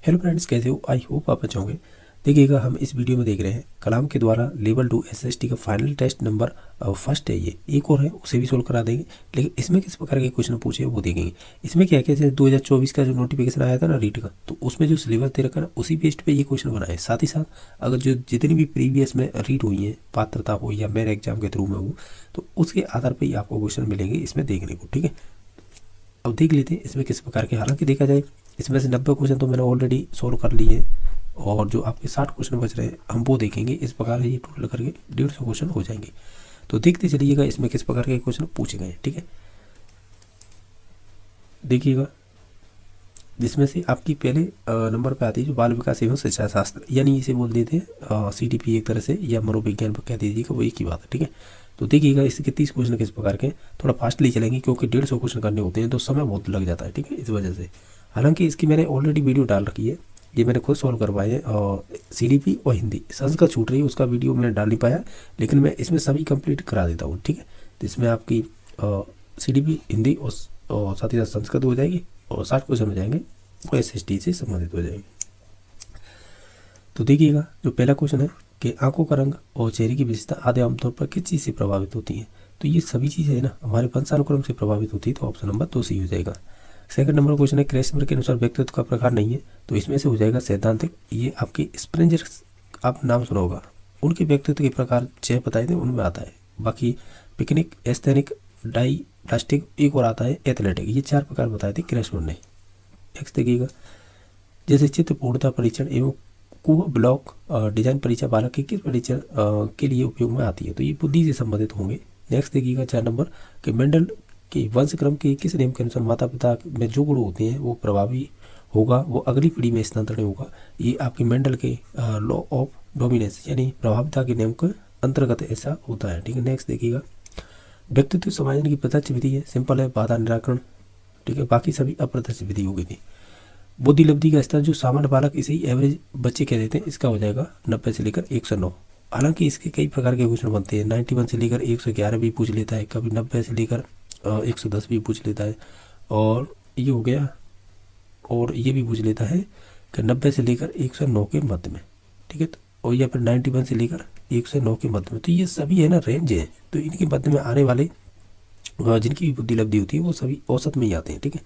Hello friends, कैसे हो? I hope आप अच्छे होंगे। देखिएगा, हम इस वीडियो में देख रहे हैं कलाम के द्वारा लेवल 2 एसएसटी का फाइनल टेस्ट नंबर फर्स्ट है। ये एक और है, उसे भी सोल्व करा देंगे। लेकिन इसमें किस प्रकार के क्वेश्चन पूछे वो देखेंगे। इसमें क्या क्या, जैसे 2024 का जो नोटिफिकेशन आया था ना रीट का, तो उसमें जो सिलेबस दे रखा है ना, उसी बेस्ड पे ये क्वेश्चन बनाए। साथ ही साथ अगर जो जितनी भी प्रीवियस में रीट हुई है, पात्रता हो या मेरे एग्जाम के थ्रू में हो, तो उसके आधार पर ही आपको क्वेश्चन मिलेंगे इसमें देखने को। ठीक है, अब देख लेते हैं इसमें किस प्रकार के। हालांकि देखा जाए, इसमें से 90 क्वेश्चन तो मैंने ऑलरेडी सोल्व कर लिए हैं, और जो आपके 60 क्वेश्चन बच रहे हैं हम वो देखेंगे। इस प्रकार ये टोटल करके 150 क्वेश्चन हो जाएंगे। तो देखते चलिएगा इसमें किस प्रकार के क्वेश्चन पूछे गए। ठीक है, देखिएगा, जिसमें से आपकी पहले नंबर पे आती है जो बाल विकास एवं शिक्षा शास्त्र, यानी इसे बोल देते हैं CTP एक तरह से, या मनोविज्ञान पर कह दीजिएगा, वो एक ही बात है। ठीक है, तो देखिएगा इसके 30 क्वेश्चन किस प्रकार के। थोड़ा फास्टली चलेंगे क्योंकि 150 क्वेश्चन करने होते हैं तो समय बहुत लग जाता है। ठीक है, इस वजह से। हालांकि इसकी मैंने ऑलरेडी वीडियो डाल रखी है, ये मैंने खुद सॉल्व करवाए हैं। और CDP और हिंदी, संस्कृत छूट रही है, उसका वीडियो मैंने डाल नहीं पाया, लेकिन मैं इसमें सभी कंप्लीट करा देता हूँ। ठीक है, तो इसमें आपकी CDP, हिंदी और साथ ही साथ संस्कृत हो जाएगी, और 60 क्वेश्चन हो जाएंगे वो SST से संबंधित हो जाएगी। तो देखिएगा, जो पहला क्वेश्चन है कि आंखों का रंग और चेहरे की विशेषता आदि आमतौर पर किस चीज़ से प्रभावित होती हैं। तो ये सभी चीज़ें है ना हमारे वंशानुक्रम से प्रभावित होती है, तो ऑप्शन नंबर 2 सी हो जाएगा। सेकंड नंबर क्वेश्चन है क्रेस्मर के अनुसार व्यक्तित्व का प्रकार नहीं है, तो इसमें से हो जाएगा सैद्धांतिक। ये आपके स्प्रेंजर, आप नाम सुना होगा, उनके व्यक्तित्व के प्रकार 6 बताए थे, उनमें आता है। बाकी पिकनिक, एस्थेनिक, डाई प्लास्टिक, एक और आता है एथलेटिक। ये 4 प्रकार बताए थे क्रेस्मर ने। नेक्स्ट देखिएगा, जैसे चित्र पूर्णता परीक्षण एवं कुह ब्लॉक डिजाइन परीक्षा बालक के किस परीक्षण के लिए उपयोग में आती है, तो ये बुद्धि से संबंधित होंगे। नेक्स्ट देखिएगा 4 नंबर कि मेंडल के वंशक्रम के किस नियम के अनुसार माता पिता में जो गुण होते हैं वो प्रभावी होगा, वो अगली पीढ़ी में स्थानांतरण होगा। ये आपके मेंडल के लॉ ऑफ डोमिनेंस यानी प्रभाविता के नियम के अंतर्गत ऐसा होता है। ठीक है, नेक्स्ट देखिएगा, व्यक्तित्व समायोजन की प्रत्यक्ष विधि है, सिंपल है, बाधा निराकरण। ठीक है, बाकी सभी अप्रत्यक्ष विधि हो गई थी। बुद्धि लब्धि का स्तर जो सामान्य बालक, इसे ही एवरेज बच्चे कह देते हैं, इसका हो जाएगा 90 से लेकर 109। हालांकि इसके कई प्रकार के क्वेश्चन बनते हैं, 91 से लेकर 111 भी पूछ लेता है, कभी 90 से लेकर 110 भी पूछ लेता है, और ये हो गया, और ये भी पूछ लेता है कि 90 से लेकर 109 के मध्य में। ठीक है, और या फिर 91 से लेकर 109 के मध्य में। तो ये सभी है ना रेंज है, तो इनके मध्य में आने वाले जिनकी भी बुद्धि लब्धि होती है वो सभी औसत में ही आते हैं। ठीक है,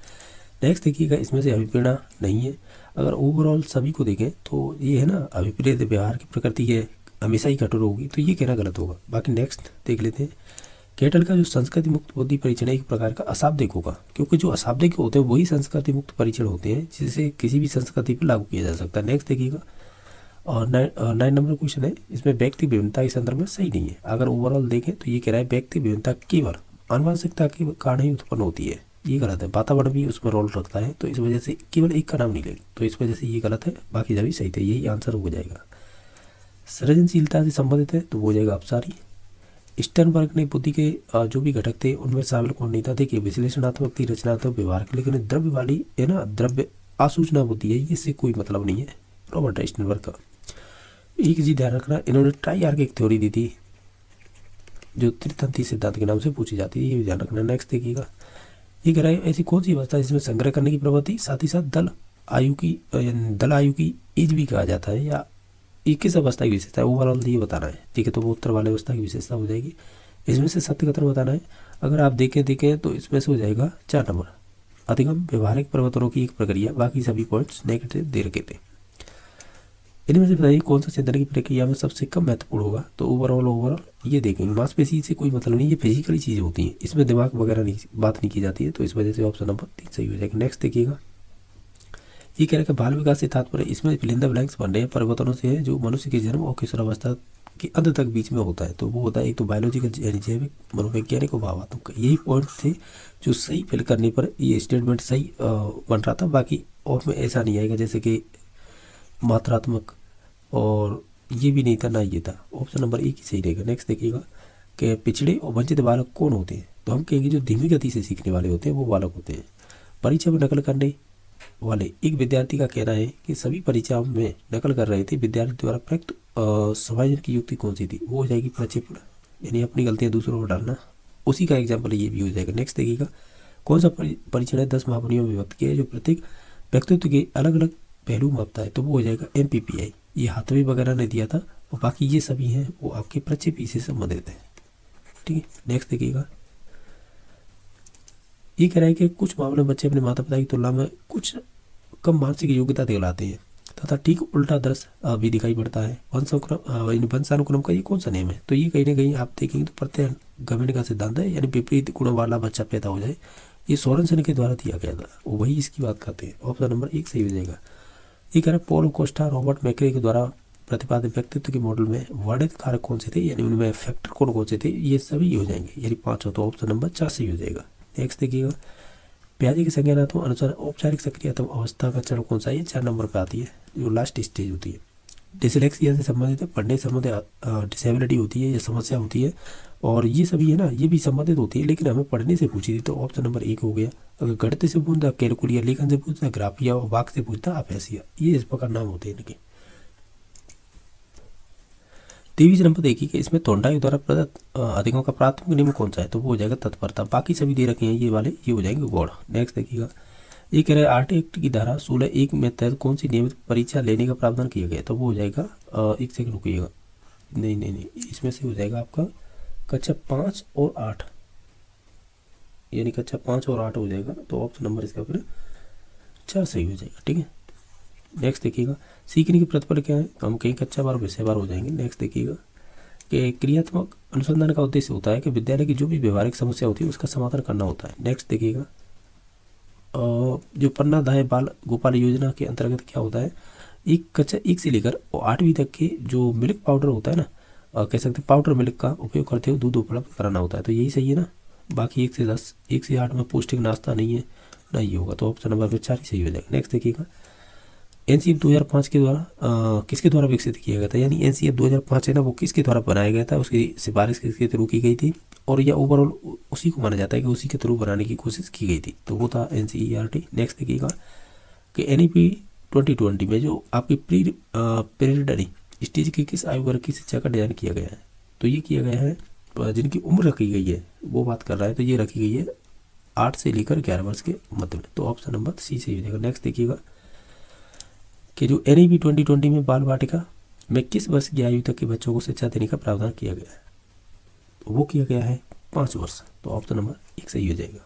नेक्स्ट देखिएगा, इसमें से अभिप्रेरणा नहीं है। अगर ओवरऑल सभी को देखें तो ये है ना अभिप्रेत व्यवहार की प्रकृति है, हमेशा ही कठोर होगी, तो ये कहना गलत होगा। बाकी नेक्स्ट देख लेते हैं, केटल का जो संस्कृति मुक्त बुद्धि परीक्षण एक प्रकार का अशाब्दिक होगा, क्योंकि जो अशाब्दिक होते हैं वही संस्कृति मुक्त परीक्षण होते हैं, जिसे किसी भी संस्कृति पर लागू किया जा सकता है। नेक्स्ट देखिएगा, और 9 नंबर क्वेश्चन है, इसमें व्यक्ति विभिन्नता के संदर्भ में सही नहीं है। अगर ओवरऑल देखें तो ये कह रहा है व्यक्ति विभिन्नता केवल आनुवंशिकता के कारण ही उत्पन्न होती है, ये गलत है। वातावरण भी उसमें रोल रखता है, तो इस वजह से केवल एक का नाम नहीं लेंगे, तो इस वजह से ये गलत है। बाकी सभी सही थे, यही आंसर हो जाएगा। सृजनशीलता से संबंधित है तो वो हो जाएगा अपसारी। स्टर्नबर्ग ने बुद्धि के जो भी घटक थे उनमें शामिल कौन नहीं था, देखिए विश्लेषणात्मक थी, रचनात्मक, व्यवहार, लेकिन द्रव्य वाली है ना, द्रव्य आसूचना बुद्धि है, इससे कोई मतलब नहीं है। रॉबर्ट स्टर्नबर्ग का एक चीज ध्यान रखना, इन्होंने ट्राइआर्किक थ्योरी दी थी जो त्रितंत्री सिद्धांत के नाम से पूछी जाती है, ये भी ध्यान रखना। नेक्स्ट देखिएगा, ये कह रहा है ऐसी कौन सी अवस्था जिसमें संग्रह करने की प्रवृत्ति, साथ ही साथ दल आयु की एज भी कहा जाता है, या एक किस अवस्था की विशेषता है, ओवरऑल ये बताना है। ठीक है, तो वो उत्तर वाले अवस्था की विशेषता हो जाएगी। इसमें से सत्य कथन बताना है। अगर आप देखें तो इसमें से हो जाएगा 4 नंबर, अधिगम व्यवहारिक परिवर्तनों की एक प्रक्रिया। बाकी सभी पॉइंट्स नेगेटिव दे रखे थे। इनमें से बताइए कौन सा चिंतन की प्रक्रिया में सबसे कम महत्वपूर्ण होगा, तो ओवरऑल ये देखेंगे। मांसपेशी से कोई मतलब नहीं, ये फिजिकली चीज़ होती है, इसमें दिमाग वगैरह नहीं बात नहीं की जाती है, तो इस वजह से ऑप्शन नंबर 3 सही हो जाएगा। नेक्स्ट देखिएगा, ये कह रहा है कि बाल विकास से तात्पर्य, इसमें फिलिंदा ब्लैंक्स बन रहे हैं, परिवर्तनों से है जो मनुष्य के जन्म और किशोरावस्था के अंत तक बीच में होता है, तो वो होता है एक तो बायोलॉजिकल यानी जैविक, मनोवैज्ञानिक और भावात्मक। यही पॉइंट थे जो सही फिल करने पर ये स्टेटमेंट सही बन रहा था। बाकी और में ऐसा नहीं आएगा, जैसे कि मात्रात्मक, और ये भी नहीं था ना ये था। ऑप्शन नंबर 1 ही सही रहेगा। नेक्स्ट देखिएगा कि पिछड़े और वंचित बालक कौन होते हैं, तो हम कहेंगे जो धीमी गति से सीखने वाले होते हैं वो बालक होते हैं। परीक्षा में नकल करने वाले एक विद्यार्थी का कहना है कि सभी परीक्षाओं में नकल कर रहे थे, विद्यार्थी द्वारा प्रयुक्त समायोजन की युक्ति कौन सी थी, वो हो जाएगी प्रक्षेपण, यानी अपनी गलतियाँ दूसरों पर डालना, उसी का एग्जाम्पल ये भी हो जाएगा। नेक्स्ट देखिएगा, कौन सा परीक्षण है 10 महापरियों में विभक्त किया है जो प्रत्येक व्यक्तित्व के अलग अलग पहलू मापता है तो वो हो जाएगा MPPI। ये हाथवे वगैरह ने दिया था और बाकी ये सभी हैं वो आपके प्रक्षेपी से संबंधित हैं। ठीक है, नेक्स्ट देखिएगा। ये कह रहा है कि कुछ मामले में बच्चे अपने माता पिता की तुलना में कुछ कम मानसिक योग्यता दिखलाते हैं तथा ठीक उल्टा दृश्य भी दिखाई पड़ता है। वंशानुक्रम का ये कौन सा नियम है? तो ये कहीं ना कहीं आप देखेंगे तो प्रत्यागमन का सिद्धांत है, यानी विपरीत गुणों वाला बच्चा पैदा हो जाए। ये सोरेनसन के द्वारा दिया गया था, वही इसकी बात करते हैं। ऑप्शन नंबर 1 सही हो जाएगा। ये कह रहा है पॉल कोस्टा रॉबर्ट मैक्रे के द्वारा प्रतिपादित व्यक्तित्व के मॉडल में वर्णित कारक कौन से थे, यानी उनमें फैक्टर कौन से थे? ये सभी हो जाएंगे, यानी 5 हो, तो ऑप्शन नंबर 4 सही हो जाएगा। नेक्स्ट देखिएगा। प्याजे के संज्ञानात्मक अनुसार औपचारिक सक्रियतम अवस्था का चरण कौन सा है? ये 4 नंबर पे आती है, जो लास्ट स्टेज होती है। डिसलेक्सिया से संबंधित है, पढ़ने से संबंधित डिसेबिलिटी होती है, ये समस्या होती है, और ये सभी है ना, ये भी संबंधित होती है, लेकिन हमें पढ़ने से पूछी थी तो ऑप्शन नंबर 1 हो गया। अगर गणित से पूछता, कैलकुलिया लेखन से पूछता, ग्राफिया और वाक से पूछता, अफेसिया, ये इस प्रकार नाम होते हैं इनके। 23 नंबर देखिए कि इसमें थॉर्नडाइक द्वारा प्रदत्त अधिकों का प्राथमिक नियम कौन सा है? तो वो हो जाएगा तत्परता। बाकी सभी दे रखे हैं ये वाले, ये हो जाएंगे गौड़। नेक्स्ट देखिएगा। ये कह रहा है आर्ट एक्ट की धारा 16(1) में तहत कौन सी नियमित परीक्षा लेने का प्रावधान किया गया? तो वो हो जाएगा 1 सेकंड रुकिएगा, नहीं, इसमें से हो जाएगा आपका कक्षा 5 और 8, यानी कक्षा 5 और 8 हो जाएगा। तो ऑप्शन नंबर इसका फिर 4 सही हो जाएगा। ठीक है, नेक्स्ट देखिएगा। सीखने की प्रतिफल क्या है? हम कहीं कक्षा बार विषय बार हो जाएंगे। नेक्स्ट देखिएगा कि क्रियात्मक अनुसंधान का उद्देश्य होता है कि विद्यालय की जो भी व्यवहारिक समस्या होती है उसका समाधान करना होता है। नेक्स्ट देखिएगा। जो पन्ना दाय बाल गोपाल योजना के अंतर्गत क्या होता है? एक कक्षा 1 से लेकर 8वीं तक के जो मिल्क पाउडर होता है ना, कह सकते हैं पाउडर मिल्क का उपयोग करते हुए दूध उपलब्ध कराना होता है। तो यही सही है ना। बाकी 1 से 10, 1 से 8 में पौष्टिक नाश्ता नहीं है, नहीं होगा, तो ऑप्शन नंबर 4 ही सही हो जाएगा। नेक्स्ट देखिएगा। NCF 2005 के द्वारा किसके द्वारा विकसित किया गया था? यानी NCF 2005 है ना, वो किसके द्वारा बनाया गया था, उसकी सिफारिश किसके थ्रू की गई थी, और यह ओवरऑल उसी को माना जाता है कि उसी के थ्रू बनाने की कोशिश की गई थी, तो वो था NCERT। नेक्स्ट देखिएगा कि NEP 2020 में जो आपकी प्रीलिमिनरी स्टेज की किस आयु वर्ग की शिक्षा का डिजाइन किया गया है? तो ये किया गया है जिनकी उम्र रखी गई है, वो बात कर रहा है, तो ये रखी गई है 8 से लेकर 11 वर्ष के मध्य में, तो ऑप्शन नंबर C सही हो जाएगा। नेक्स्ट देखिएगा कि जो NEP 2020 में बाल वाटिका में किस वर्ष की आयु तक के बच्चों को शिक्षा देने का प्रावधान किया गया है? तो वो किया गया है 5 वर्ष, तो ऑप्शन नंबर 1 सही हो जाएगा।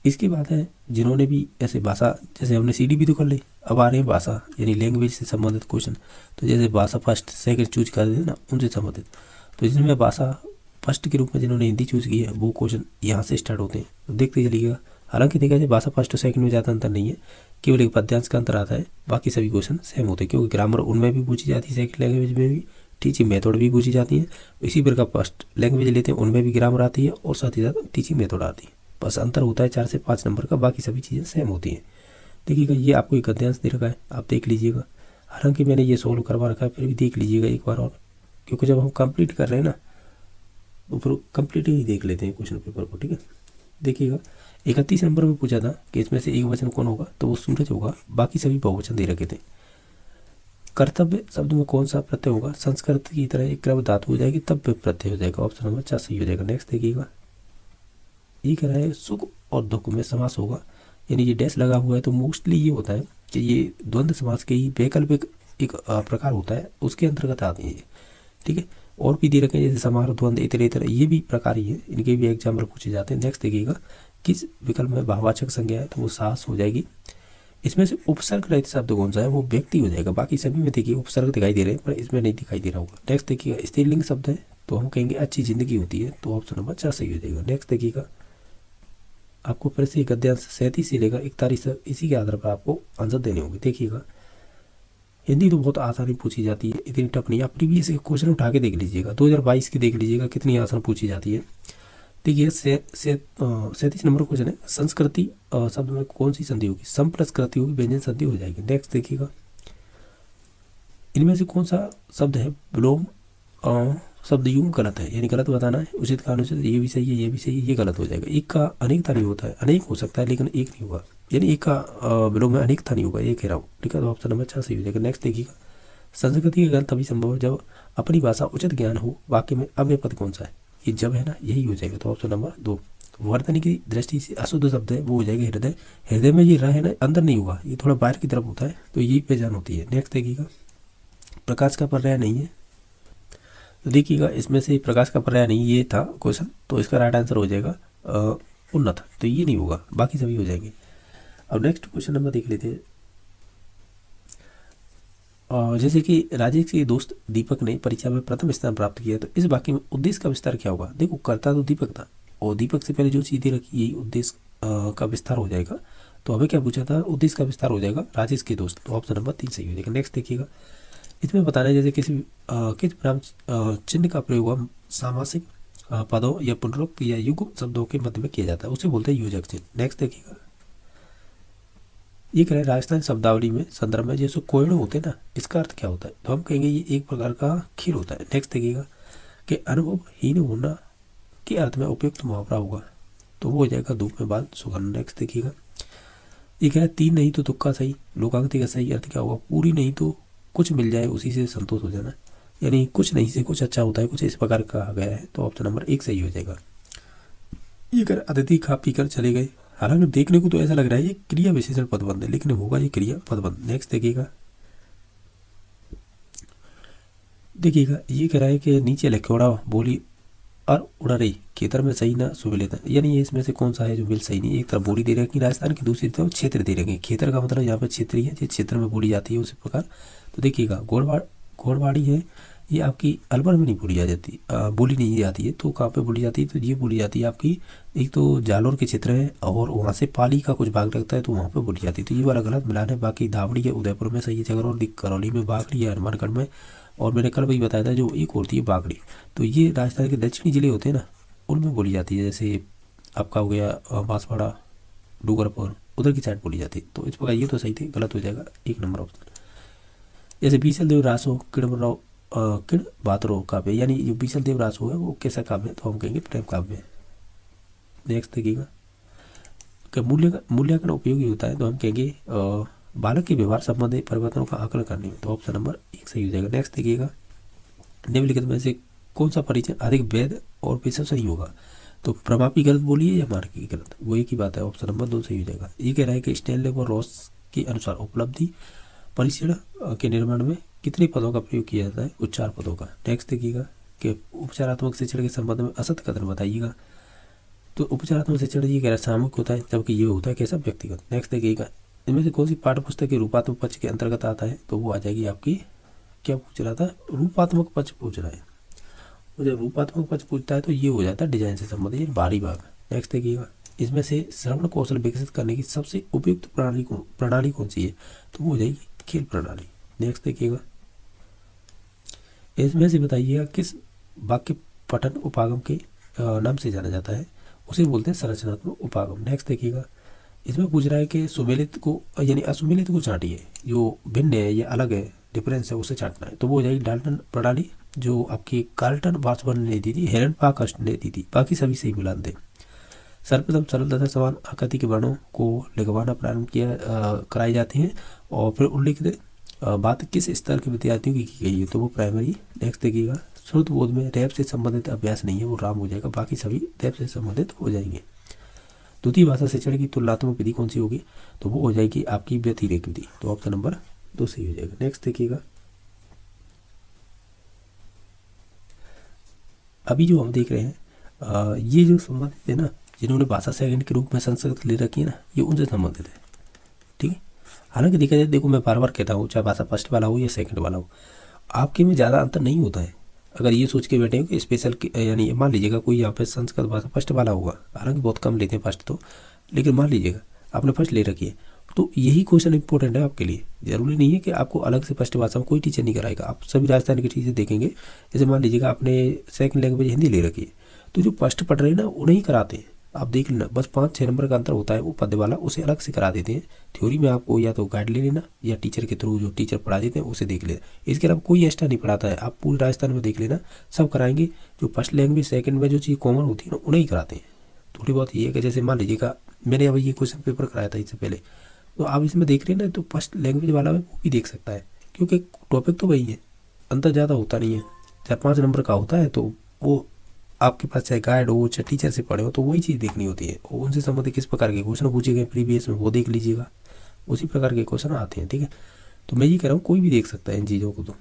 इसके बाद है जिन्होंने भी ऐसे भाषा, जैसे हमने CDP तो कर ली, अब आ रहे हैं भाषा यानी लैंग्वेज से संबंधित क्वेश्चन। तो जैसे भाषा फर्स्ट सेकंड चूज कर देते ना, उनसे संबंधित, तो जिनमें भाषा फर्स्ट के रूप में जिन्होंने हिंदी चूज की है वो क्वेश्चन यहाँ से स्टार्ट होते हैं, तो देखते चलिएगा। हालांकि देखा जाए भाषा फर्स्ट और सेकंड में ज़्यादा अंतर नहीं है, केवल एक पद्यांश का अंतर आता है, बाकी सभी क्वेश्चन सेम होते हैं, क्योंकि ग्रामर उनमें भी पूछी जाती है, सेकंड लैंग्वेज में भी, टीचिंग मेथड भी पूछी जाती है। इसी प्रकार फर्स्ट लैंग्वेज लेते हैं, उनमें भी ग्रामर आती है और साथ ही साथ टीचिंग मेथड आती है, बस अंतर होता है 4 से 5 नंबर का, बाकी सभी चीज़ें सेम होती हैं। देखिएगा ये आपको एक गद्यांश दे रखा है, आप देख लीजिएगा। हालांकि मैंने ये सोल्व करवा रखा है, फिर भी देख लीजिएगा एक बार और, क्योंकि जब हम कंप्लीट कर रहे हैं ना तो फिर कंप्लीट ही देख लेते हैं क्वेश्चन पेपर को। ठीक है, देखिएगा 31 नंबर में पूछा था कि इसमें से एक वचन कौन होगा, तो वो सूरज होगा, बाकी सभी बहुवचन दे रखे थे। कर्तव्य शब्द में कौन सा प्रत्यय होगा? संस्कृत की तरह एक क्रम धातु हो जाएगी, तब प्रत्यय हो जाएगा, ऑप्शन नंबर 4 सही हो जाएगा। नेक्स्ट देखिएगा। ये कह रहा है सुख और दुख में समास होगा, यानी ये डैश लगा हुआ है, तो मोस्टली ये होता है कि ये द्वंद्व समास के ही वैकल्पिक एक प्रकार होता है, उसके अंतर्गत आते हैं ये। ठीक है, और भी दे रखे हैं जैसे समारोह, द्वंद्व, इतर, ये भी प्रकार ही है, इनके भी एग्जाम्पल पूछे जाते हैं। नेक्स्ट देखिएगा किस विकल्प में भाववाचक संज्ञा है, तो वो सास हो जाएगी। इसमें से उपसर्ग रहित शब्द कौन सा है? वो व्यक्ति हो जाएगा, बाकी सभी में देखिए उपसर्ग दिखाई दे रहे हैं, पर इसमें नहीं दिखाई दे रहा होगा। नेक्स्ट देखिएगा स्त्रीलिंग शब्द है, तो हम कहेंगे अच्छी जिंदगी होती है, तो ऑप्शन नंबर 4 सही हो जाएगा। नेक्स्ट देखिएगा आपको फिर से गद्यांश 37 से लेकर 41 तक, इसी के आधार पर आपको आंसर देने होंगे। देखिएगा हिंदी तो बहुत आसानी पूछी जाती है, इतनी टफ नहीं। आप प्रीवियस क्वेश्चन उठा के देख लीजिएगा, 2022 की देख लीजिएगा कितनी आसान पूछी जाती है। देखिए 37 नंबर क्वेश्चन है, संस्कृति शब्द में कौन सी संधि होगी? सम प्लस कृति होगी, व्यंजन संधि हो जाएगी। नेक्स्ट देखिएगा इनमें से कौन सा शब्द है विलोम शब्द यूं गलत है, यानी गलत बताना है, उचित का अनुचित, ये भी सही है, ये भी सही है, ये गलत हो जाएगा। एक का अनेकता नहीं होता है, अनेक हो सकता है लेकिन एक नहीं होगा, यानी एक का विलोम में अनेकता नहीं होगा, ये कह रहा हूँ। ठीक है, तो ऑप्शन नंबर 4 सही हो जाएगा। नेक्स्ट देखिएगा संस्कृति का ज्ञान तभी संभव है जब अपनी भाषा उचित ज्ञान हो। वाक्य में अव्यय पद कौन सा है? ये जब है ना, यही हो जाएगा, तो ऑप्शन नंबर 2। वर्तनी की दृष्टि से अशुद्ध शब्द है वो हो जाएगा हृदय। हृदय में ये रह है ना, अंदर नहीं होगा, ये थोड़ा बाहर की तरफ होता है, तो यही पहचान होती है। नेक्स्ट देखिएगा, प्रकाश का पर्याय नहीं है, तो देखिएगा इसमें से प्रकाश का पर्याय नहीं ये था क्वेश्चन, तो इसका राइट आंसर हो जाएगा उन्नत, तो ये नहीं होगा, बाकी सभी हो जाएंगे। अब नेक्स्ट क्वेश्चन नंबर देख लेते हैं। जैसे कि राजेश के दोस्त दीपक ने परीक्षा में प्रथम स्थान प्राप्त किया, तो इस वाक्य में उद्देश्य का विस्तार क्या होगा? देखो करता तो दीपक था, और दीपक से पहले जो चीज़ें रखी यही उद्देश्य का विस्तार हो जाएगा। तो हमें क्या पूछा था? उद्देश्य का विस्तार हो जाएगा राजेश के दोस्त, तो ऑप्शन नंबर 3 सही हो जाएगा। नेक्स्ट देखिएगा, इसमें बताना है जैसे किस विराम चिन्ह का प्रयोग सामासिक पदों या पुनरुक्त या युग्म शब्दों के मध्य में किया जाता है, उसे बोलते हैं योजक चिन्ह। नेक्स्ट देखिएगा, ये कह रहे हैं राजस्थान शब्दावली में संदर्भ में जैसे कोयड़े होते हैं ना, इसका अर्थ क्या होता है? तो हम कहेंगे ये एक प्रकार का खेल होता है। नेक्स्ट देखिएगा कि अनुभवहीन होना के अर्थ में उपयुक्त मुहावरा होगा, तो वो हो जाएगा धूप में बाल सुगंध। नेक्स्ट देखिएगा, ये कह रहे हैं 3 नहीं तो तुक्का सही, लोकांकित का सही अर्थ क्या होगा? पूरी नहीं तो कुछ मिल जाए उसी से संतोष हो जाना, यानी कुछ नहीं से कुछ अच्छा होता है, कुछ इस प्रकार कहा गया है, तो ऑप्शन नंबर 1 सही हो जाएगा। ये कर अतिथि खा पी कर चले गए, हालांकि देखने को तो ऐसा लग रहा है ये क्रिया विशेषण पदबंध है, लेकिन होगा ये क्रिया पदबंध। नेक्स्ट देखिएगा, ये कह रहा है कि नीचे लिखोड़ा बोली और उड़ा रही खेतर में सही ना सुबह था, यानी ये इसमें से कौन सा है जो बिल सही नहीं? एक तरफ बोली दे रखी राजस्थान की, दूसरी तरफ क्षेत्र दे रखे। खेतर का मतलब यहाँ पे क्षेत्रीय है, जिस क्षेत्र में बोली जाती है उसी प्रकार। तो देखिएगा घोड़वाड़ी है, ये आपकी अलवर में नहीं बोली जाती, बोली नहीं जाती है, तो कहाँ पे बोली जाती है? तो ये बोली जाती है आपकी, एक तो जालोर के क्षेत्र है और वहाँ से पाली का कुछ भाग लगता है, तो वहाँ पे बोली जाती है, तो ये वाला गलत मिलान है। बाकी धावड़ी है उदयपुर में सही है, जगरौली करौली में, बागड़ी है हनुमानगढ़ में, और मैंने कल वही बताया था जो एक होती है बागड़ी, तो ये राजस्थान के दक्षिणी जिले होते हैं ना, उनमें बोली जाती है। जैसे आपका हो गया बांसवाड़ा, डूंगरपुर, उधर की साइड बोली जाती है, तो इस प्रकार ये तो सही थे, गलत हो जाएगा 1 नंबर ऑप्शन। जैसे बीसल देव रासो किण बातरो काव्य, यानी जो बीसल देव रासो है वो कैसा काव्य है? तो हम कहेंगे प्रेम काव्य। नेक्स्ट देखिएगा कि मूल्यांकन उपयोगी होता है, तो हम कहेंगे बालक के व्यवहार संबंधी परिवर्तनों का आकलन करने में, तो ऑप्शन नंबर 1 सही हो जाएगा। नेक्स्ट देखिएगा, निम्नलिखित में से कौन सा परिचय अधिक वैध और विश्वसनीय होगा? तो प्रमापी गलत बोली है या मार्की की गलत, वो एक ही बात है, ऑप्शन नंबर 2 सही हो जाएगा। ये कह रहा है कि स्टैनले और रॉस के अनुसार उपलब्धि परीक्षण के निर्माण में कितने पदों का प्रयोग किया जाता है? कुछ 4 पदों का। नेक्स्ट देखिएगा कि उपचारात्मक शिक्षण के संबंध में असत कथन बताइएगा, तो उपचारात्मक शिक्षण ये कह रहा है सामूहिक होता है, जबकि ये होता है कैसा? व्यक्तिगत। नेक्स्ट देखिएगा, इनमें से कौन सी पाठ्य पुस्तक के रूपात्मक पक्ष के अंतर्गत आता है? तो वो आ जाएगी आपकी, क्या पूछ रहा था? रूपात्मक पक्ष पूछ रहा है, और जब रूपात्मक पक्ष पूछता है तो ये हो जाता है डिजाइन से संबंधित बाहरी भाग। नेक्स्ट देखिएगा, इसमें से श्रवण कौशल विकसित करने की सबसे उपयुक्त प्रणाली कौन सी है? तो वो हो जाएगी खेल प्रणाली। नेक्स्ट देखिएगा, इसमें से बताइएगा किस वाक्य पठन उपागम के नाम से जाना जाता है? उसे बोलते हैं संरचनात्मक उपागम। नेक्स्ट देखिएगा, इसमें पूछ रहा है कि सुमेलित को यानी असुमेलित को छांटिए, जो भिन्न है या अलग है, डिफरेंस है, उसे छांटना है, तो वो हो जाएगी डाल्टन प्रणाली, जो आपकी कार्ल्टन वार्सबर्ग ने दी थी, हेलन पार्कहर्स्ट ने दी थी, बाकी सभी सही मिलान थे। सर्वप्रथम सरल तथा समान आकृति के वर्णों को लिखवाना प्रारंभ कराई जाती हैं, और फिर उल्लिखित बात किस स्तर के विद्यार्थियों की गई है? तो वो प्राइमरी। नेक्स्ट देखिएगा, श्रुत बोध में रैप से संबंधित अभ्यास नहीं है, वो राम हो जाएगा, बाकी सभी रैप से संबंधित हो जाएंगे। द्वितीय भाषा शिक्षण की तुलनात्मक विधि कौन सी होगी? तो वो हो जाएगी आपकी व्यतिरेक विधि, तो ऑप्शन नंबर 2 सही हो जाएगा। नेक्स्ट देखिएगा, अभी जो हम देख रहे हैं ये जो संबंधित है ना, जिन्होंने भाषा सेकंड के रूप में संस्कृत ले रखी है ना, ये उनसे संबंधित है, ठीक है। हालांकि देखा जाए, देखो मैं बार बार कहता हूँ, चाहे भाषा फर्स्ट वाला हो या सेकंड वाला हो, आपके में ज़्यादा अंतर नहीं होता है। अगर ये सोच के बैठे हो कि स्पेशल यानी मान लीजिएगा कोई यहाँ पे संस्कृत भाषा फर्स्ट वाला होगा, हालांकि बहुत कम लेते हैं फर्स्ट तो, लेकिन मान लीजिएगा आपने फर्स्ट ले रखी है, तो यही क्वेश्चन इंपॉर्टेंट है आपके लिए। जरूरी नहीं है कि आपको अलग से फर्स्ट भाषा में कोई टीचर नहीं कराएगा, आप सभी राजस्थान के टीचर देखेंगे। जैसे मान लीजिएगा आपने सेकंड लैंग्वेज हिंदी ले रखी है, तो जो फर्स्ट पढ़ रहे हैं ना उन्हें ही कराते हैं, आप देख लेना, बस 5-6 नंबर का अंतर होता है, वो पद्य वाला उसे अलग से करा देते हैं। थ्योरी में आपको या तो गाइड ले लेना या टीचर के थ्रू जो टीचर पढ़ा देते हैं उसे देख लेना, इसके अलावा कोई एक्स्ट्रा नहीं पढ़ाता है। आप पूरे राजस्थान में देख लेना, सब कराएंगे। जो फर्स्ट लैंग्वेज सेकंड में जो चीज़ कॉमन होती है ना, उन्हें ही कराते हैं। थोड़ी बहुत ये है कि जैसे मान लीजिएगा मैंने अब ये क्वेश्चन पेपर कराया था इससे पहले, तो आप इसमें देख रहे हैं ना, तो फर्स्ट लैंग्वेज वाला वो भी देख सकता है, क्योंकि टॉपिक तो वही है, अंतर ज़्यादा होता नहीं है। 4-5 नंबर का होता है, तो वो आपके पास चाहे गाइड हो चाहे टीचर से पढ़े हो तो वही चीज़ देखनी होती है, और उनसे संबंधित किस प्रकार के क्वेश्चन पूछे गए प्रीवियस में वो देख लीजिएगा, उसी प्रकार के क्वेश्चन आते हैं, ठीक है। तो मैं ये कह रहा हूँ कोई भी देख सकता है इन चीज़ों को। तो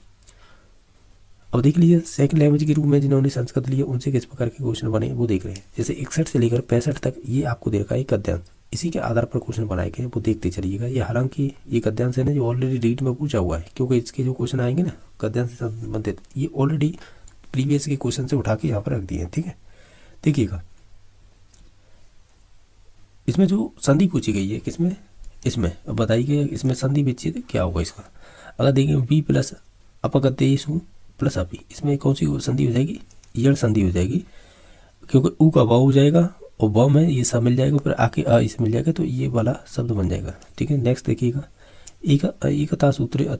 अब देख लीजिए सेकंड लैंग्वेज के रूप में जिन्होंने संस्कृत लिया उनसे किस प्रकार के क्वेश्चन बने वो देख रहे हैं। जैसे 61 से लेकर 65 तक ये आपको दे रखा है एक गद्यांश, इसी के आधार पर क्वेश्चन बनाए गए वो देखते चलिएगा। ये हालांकि ये गद्यांश है ना जो ऑलरेडी रीड में पूछा हुआ है, क्योंकि इसके जो क्वेश्चन आएंगे ना गद्यांश से संबंधित ये ऑलरेडी प्रीवियस के क्वेश्चन से उठा के यहाँ पर रख दिए हैं, ठीक है। देखिएगा इसमें जो संधि पूछी गई है किसमें, इसमें अब बताइए इसमें संधि विच्छेद क्या होगा इसका। अगर देखें बी प्लस अपगतेषु प्लस अपी, इसमें कौन सी संधि हो जाएगी, यड़ संधि हो जाएगी, क्योंकि ऊ का व हो जाएगा और व में ये सब मिल जाएगा, फिर आके अ इसे मिल जाएगा, तो ये वाला शब्द बन जाएगा, ठीक है। नेक्स्ट देखिएगा एकता सूत्र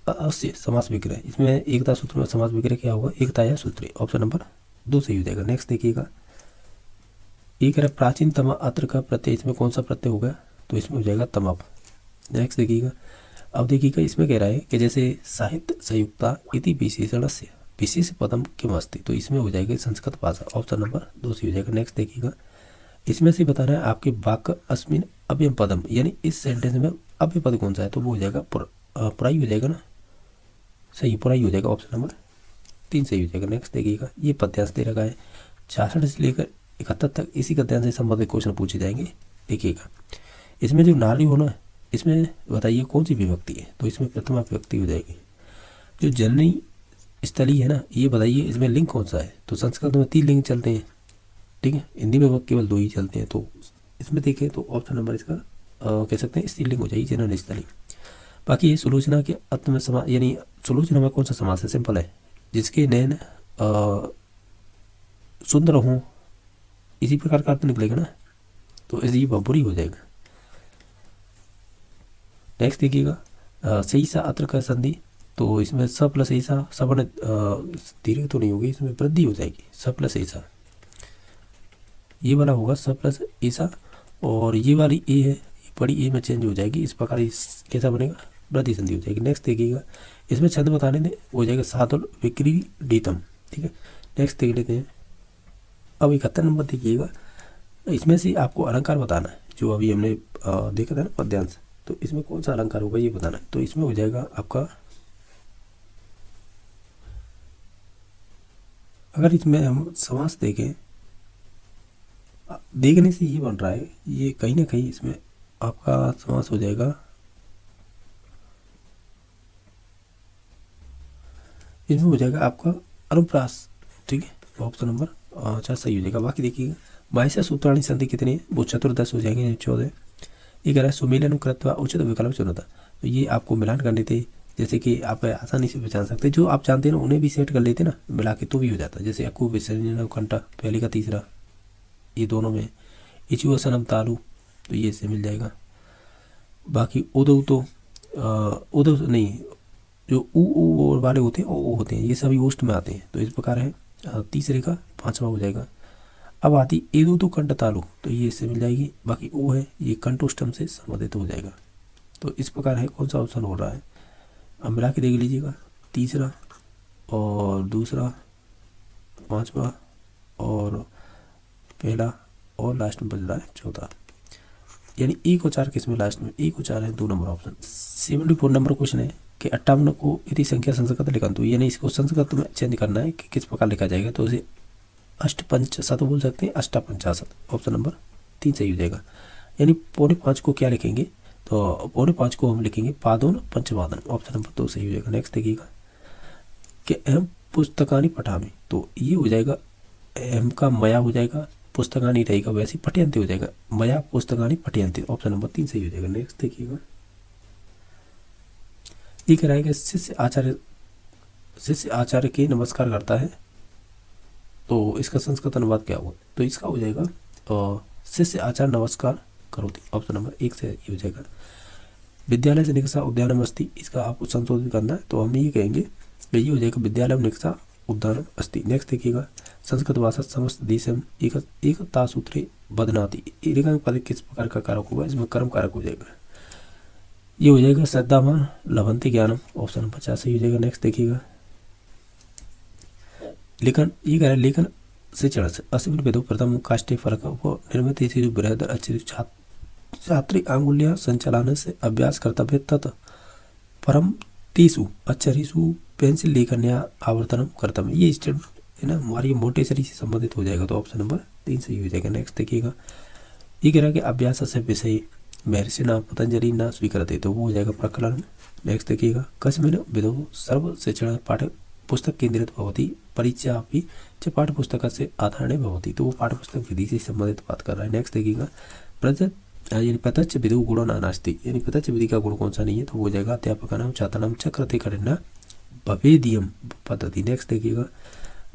अस्य समास विग्रह, इसमें एकता सूत्र में समास विग्रह क्या होगा, एकता या सूत्र, ऑप्शन नंबर 2 सही हो जाएगा। नेक्स्ट देखिएगा एक है प्राचीनतम अत्र का प्रत्यय, इसमें कौन सा प्रत्यय होगा, तो इसमें हो जाएगा तमप। नेक्स्ट देखिएगा अब देखिएगा इसमें कह रहा है कि जैसे साहित्य संयुक्ता इति विशेषण से विशेष पदम किम अस्ति, तो इसमें हो जाएगा संस्कृत भाषा, ऑप्शन नंबर 2 सही हो जाएगा। नेक्स्ट देखिएगा इसमें से बता रहा है आपके वाक्य अस्मिन अव्ययम पदम, यानी इस सेंटेंस में अव्यय पद कौन सा है, तो वो हो जाएगा पुराई हो जाएगा ना, सही पुराई हो जाएगा, ऑप्शन नंबर 3 सही हो जाएगा। नेक्स्ट देखिएगा ये पद्यांश दे रखा है 66 से लेकर 71 तक, इसी गद्यांश से संबंधित क्वेश्चन पूछे जाएंगे। देखिएगा इसमें जो नारी हो ना, इसमें बताइए कौन सी विभक्ति है, तो इसमें प्रथमा विभक्ति हो जाएगी। जो जननी स्थली है ना, ये बताइए इसमें लिंग कौन सा है, तो संस्कृत में 3 लिंग चलते हैं, ठीक है, हिंदी में केवल 2 ही चलते हैं, तो इसमें देखें तो ऑप्शन नंबर इसका कह सकते हैं स्त्रीलिंग हो जाएगी जननी स्थली। बाकी ये सुलोचना के अंत में समास, यानी सुलोचना में कौन सा समास है, सिंपल है, जिसके नैन सुंदर हों, इसी प्रकार का अर्थ निकलेगा ना, तो इसलिए बुरी हो जाएगा। नेक्स्ट देखिएगा सही सा अत्र का संधि, तो इसमें स प्लस ऐसा सवर्ण दीर्घ तो नहीं होगी, इसमें वृद्धि हो जाएगी, स प्लस ऐसा ये वाला होगा स प्लस ऐसा, और ये वाली ए है ये बड़ी ए में चेंज हो जाएगी, इस प्रकार इस कैसा बनेगा, वृद्धि संधि हो जाएगी। नेक्स्ट देखिएगा इसमें छंद बताने दें हो जाएगा सातुल विक्रीडितम, ठीक है। नेक्स्ट देख लेते हैं अब 71 नंबर देखिएगा, इसमें से आपको अलंकार बताना है, जो अभी हमने देखा था ना पद्यांश, तो इसमें कौन सा अलंकार होगा ये बताना है। तो इसमें हो जाएगा आपका, अगर इसमें हम समास देखें, देखने से ये बन रहा है, ये कहीं ना कहीं इसमें आपका समास हो जाएगा, इसमें हो जाएगा आपका अनुप्रास, ठीक है, ऑप्शन नंबर 4 सही हो जाएगा। बाकी देखिएगा 22 सूत्राणी संधि कितनी है, वो चतुर्दश हो जाएंगे, 14। ये कह रहा है सुमेलन कृत्वा उचित विकल्प चुनता, तो ये आपको मिलान करने थे, जैसे कि आप आसानी से पहचान सकते हैं, जो आप जानते हैं ना उन्हें भी सेट कर लेते ना मिला के, तो भी हो जाता है। जैसे अकू विसर्जन कंटा पहले का तीसरा, ये दोनों में इचुआ सनम तालू, तो ये से मिल जाएगा। बाकी उदो तो उदो नहीं, जो ऊ वाले होते हैं ओ होते हैं, ये सभी ओस्ट में आते हैं, तो इस प्रकार है तीसरे का 5वां हो जाएगा। अब आती एदो तो कंठ तालु, तो ये इससे मिल जाएगी। बाकी ओ है ये कंठोष्टम से संबंधित हो जाएगा, तो इस प्रकार है कौन सा ऑप्शन हो रहा है, अब मिला के देख लीजिएगा, तीसरा और दूसरा, 5वां और पहला, और लास्ट में बच रहा है 14, यानी 1 और 4 किसमें लास्ट में 1 और 4 है, 2 नंबर ऑप्शन। 74 नंबर क्वेश्चन है कि 58 को यदि संख्या संस्कृत लिखन, तो यानी इसको संस्कृत में चेंज करना है कि किस प्रकार लिखा जाएगा, तो इसे अष्टपंचाशत बोल सकते हैं, अष्टापंचाशत, ऑप्शन नंबर 3 सही हो जाएगा। यानी 4.5 को क्या लिखेंगे, तो 4.5 को हम लिखेंगे पादोन पंचवादन, ऑप्शन नंबर 2 सही हो जाएगा। नेक्स्ट देखिएगा कि अहम पुस्तकानी पठामी, तो ये हो जाएगा अहम का मया हो जाएगा, पुस्तकानी रहेगा, वैसे पठयंती हो जाएगा, मया पुस्तकानी पठयंती, ऑप्शन नंबर 3 सही हो जाएगा। नेक्स्ट देखिएगा ये कह रहा है कि शिष्य आचार्य के नमस्कार करता है, तो इसका संस्कृत अनुवाद क्या होगा, तो इसका हो जाएगा शिष्य आचार्य नमस्कार करोति, ऑप्शन नंबर 1 से हो जाएगा। विद्यालय से निकषा उद्यानम अस्ति, इसका आपको संशोधित करना है, तो हम ये कहेंगे कि ये हो जाएगा विद्यालय निकषा उद्यानम अस्ति। नेक्स्ट देखिएगा संस्कृत भाषा समस्त देशम एकता सूत्रे बदनाति, रेखा पद किस प्रकार का कारक होगा, इसमें कर्म कारक हो जाएगा, ये हो जाएगा श्रद्धावान लभंते ज्ञानम, ऑप्शन नंबर 50 सही हो जाएगा। नेक्स्ट देखिएगा लेखन, ये कह रहा है लेखन शिक्षण अस्मिन् वेदो प्रथम काष्ठे फरक निर्मित जो बृहद अच्छी छात्री आंगुल्य संचालन से अभ्यास कर्तव्य तत् परम तेसु अक्षरीसु पेंसिल लेखन्या आवर्तनम कर्तव्य। ये स्टेटमेंट है ना हमारी मोटेसरी से संबंधित हो जाएगा, तो ऑप्शन नंबर 3 सही हो जाएगा। नेक्स्ट देखिएगा, ये कह रहा है कि अभ्यास से विषय महर्षि न पतंजलि न स्वीकृत, तो वो हो जाएगा प्रकरण। नेक्स्ट देखिएगा, कस्मिन् विधौ सर्व शिक्षण पाठ्य पुस्तक केंद्रित भवति परीक्षा अपि च पाठ्य पुस्तक से आधारणे भवति, तो वो पाठ्य पुस्तक विधि से संबंधित बात कर रहा है। नेक्स्ट देखिएगा, प्रत्यक्ष विधि गुणो न नास्ति, यानी प्रत्यक्ष विधि का गुण कौन सा नहीं है, तो वो हो जाएगा अध्यापकानां छात्राणां च कृते कठिना भवेदियम पद्धति। नेक्स्ट देखिएगा,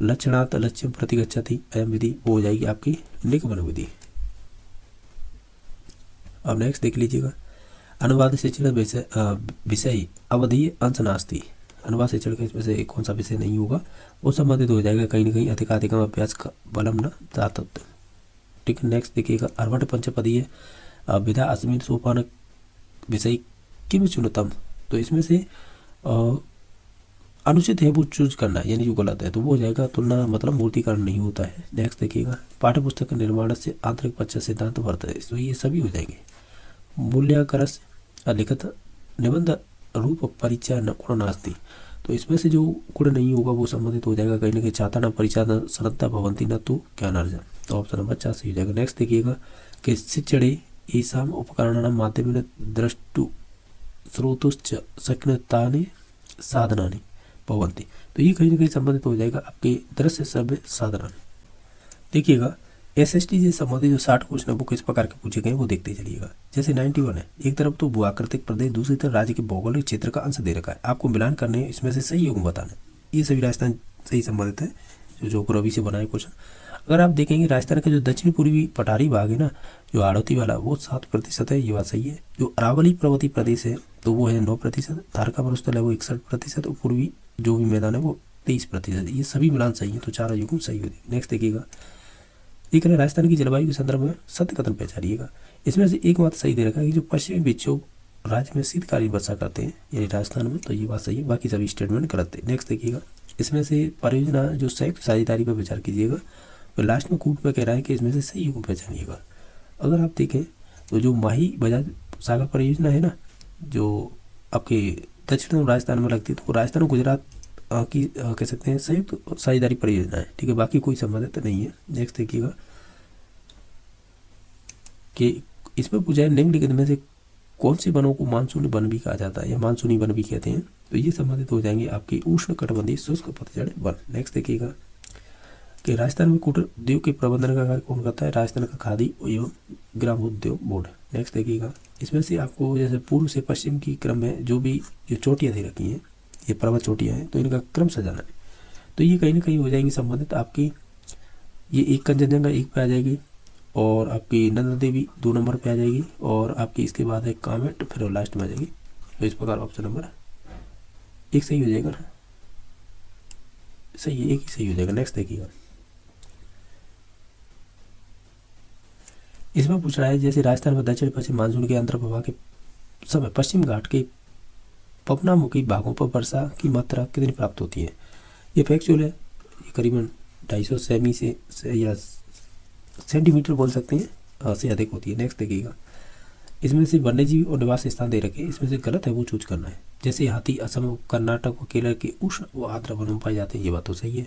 लक्षणात् लक्ष्यं प्रति गच्छति अयम विधि, वो हो जाएगी आपकी निगमन विधि। अब नेक्स्ट देख लीजिएगा, अनुवाद शिक्षण विषय अवधि अंश नास्ति, अनुवाद शिक्षण का इसमें से कौन सा विषय नहीं होगा, वो संबंधित हो जाएगा कहीं ना कहीं अधिकाधिकम अभ्यास का बलम न दातत्व। ठीक है। नेक्स्ट देखिएगा, अर्वट पंचपदीय विधा अस्मिन् सोपान विषय किम चुनतम, तो इसमें से अनुचित है वो चूज करना, यानी जो गलत है, तो वो हो जाएगा तुलना मतलब मूर्तिकरण नहीं होता है। नेक्स्ट देखिएगा, पाठ्य पुस्तक निर्माण से आंतरिक पश्चात सिद्धांत वर्तते, तो ये सभी हो जाएंगे। मूल्यांकरस लिखित निबंध रूप परीक्षा न गुण नास्ति, तो इसमें से जो गुण नहीं होगा वो संबंधित हो जाएगा कहीं ना कहीं छात्रा परीक्षा न श्रद्धा भवंती न तो ज्ञानार्जन, तो ऑप्शन नंबर 4 सही हो जाएगा। नेक्स्ट देखिएगा कि शिक्षणे येषाम् उपकरणानां माध्यमेन द्रष्टु श्रोतुश्च शक्यतानि साधनानि भवन्ति, तो ये कहीं ना कहीं संबंधित हो जाएगा आपके दृश्य श्रव्य साधनानि। देखिएगा, एसएसटी से संबंधित जो 60 क्वेश्चन वो किस प्रकार के पूछे गए वो देखते चलिएगा। जैसे 91 है, एक तरफ तो भूआकृतिक प्रदेश, दूसरी तरफ राज्य के भौगोलिक क्षेत्र का अंश दे रखा है, आपको मिलान करने इसमें से सही योग बताना। ये सभी राजस्थान से ही संबंधित है, जो रवि से बनाए क्वेश्चन। अगर आप देखेंगे राजस्थान का जो दक्षिण पूर्वी पठारी भाग है ना, जो हाड़ौती वाला, वो 7% है, ये बात सही है। जो अरावली पर्वतीय प्रदेश है तो वो है 9%, थारका मरुस्थल है वो 61%, और पूर्वी जो भी मैदान है वो 23%, ये सभी मिलान सही है, तो चारों युग्म सही हो जाएगी। नेक्स्ट देखिएगा, एक है राजस्थान की जलवायु के संदर्भ में सत्य कथन पहचानिएगा। इसमें से एक बात सही दे रखा है कि जो पश्चिमी विक्षोभ राज्य में शीतकालीन वर्षा करते हैं यानी राजस्थान में, तो ये बात सही है, बाकी सभी स्टेटमेंट गलत है। नेक्स्ट देखिएगा, इसमें से परियोजना जो संयुक्त साझेदारी पर विचार कीजिएगा, तो लास्ट में कूट पर कह रहा है कि इसमें से सही युग्म पहचानिएगा। अगर आप देखें तो जो माही बजाज सागर परियोजना है ना, जो आपके दक्षिण राजस्थान में लगती है, तो राजस्थान और गुजरात की कह सकते हैं संयुक्त साझेदारी परियोजना है। ठीक है, बाकी कोई संबंधित नहीं है। नेक्स्ट देखिएगा कि इसमें पूछा है निम्नलिखित में से कौन से वनों को मानसूनी वन भी कहा जाता है या मानसूनी वन भी कहते हैं, तो ये संबंधित हो जाएंगे आपके उष्ण कटिबंधीय शुष्क पतझड़ वन। नेक्स्ट देखिएगा कि राजस्थान में कुटीर उद्योग के प्रबंधन का कार्य कौन करता है, राजस्थान का खादी एवं ग्राम उद्योग बोर्ड। नेक्स्ट देखिएगा, इसमें से आपको जैसे पूर्व से पश्चिम की क्रम में जो भी ये चोटियाँ दे रखी हैं, ये पर्वत चोटियाँ हैं, तो इनका क्रम सजाना है, तो ये कहीं ना कहीं हो जाएंगी संबंधित आपकी। ये एक कंचनजंगा 1 पे आ जाएगी, और आपकी नंदा देवी 2 नंबर पे आ जाएगी, और आपकी इसके बाद है कामेट, फिर लास्ट में आ जाएगी। तो इस प्रकार ऑप्शन नंबर 1 सही हो जाएगा ना, सही है, 1 ही सही हो जाएगा। नेक्स्ट देखिएगा, इसमें पूछ रहा है जैसे राजस्थान में दक्षिण पश्चिम मानसून के अंतर प्रवाह के समय पश्चिम घाट के पवनामुखी भागों पर वर्षा की मात्रा कितनी प्राप्त होती है। ये फैक्चुअल है, ये करीबन 250 सेमी से या सेंटीमीटर बोल सकते हैं से अधिक होती है। नेक्स्ट देखिएगा, इसमें से वन्यजीव और निवास स्थान दे रखे, इसमें से गलत है वो चूज करना है। जैसे हाथी असम, कर्नाटक और केरल के उष्ण व आर्द्र वनों में पाए जाते हैं, ये बात तो सही है।